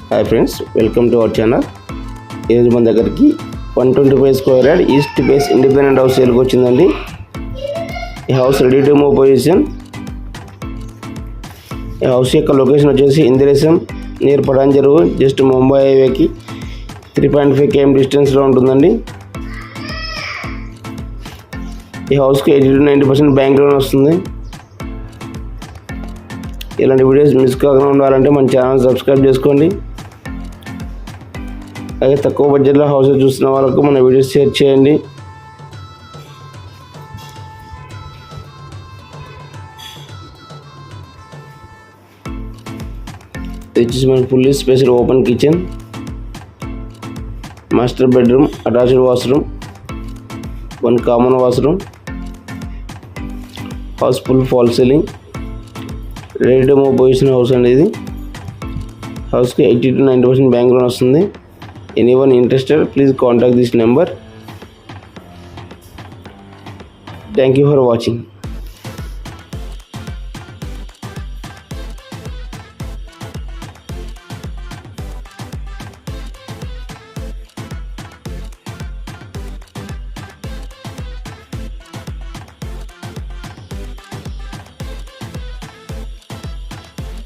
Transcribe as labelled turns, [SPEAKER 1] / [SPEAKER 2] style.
[SPEAKER 1] Hi friends, welcome to our channel. ఈరోజు మన దగ్గరికి 125 square yard east face independent house సేల్కి వచ్చిందండి. ఈ house ready to move position. ఈ హౌస్ యొక్క లొకేషన్ వచ్చేసి ఇందిరేశం నియర్ పటాంజరు, జస్ట్ ముంబై హైవేకి 3.5 km డిస్టెన్స్లో ఉంటుందండి. ఈ హౌస్కి 80-90% బ్యాంక్ లోన్ వస్తుంది. ఇలాంటి వీడియోస్ మిస్ కాకుండా ఉండాలంటే మన ఛానల్ సబ్స్క్రైబ్ చేసుకోండి. అలాగే తక్కువ బడ్జెట్లో హౌస్ చూస్తున్న వాళ్ళకు మన వీడియోస్ షేర్ చేయండి. ఇది వచ్చేసి మన fully spatial open kitchen, master bedroom, attached washroom, 1 common washroom, house full fall ceiling, ready to move position house అండి. ఇది హౌస్కి 80-90% బ్యాంక్ లోన్ వస్తుంది. Anyone interested, please contact this number. Thank you for watching.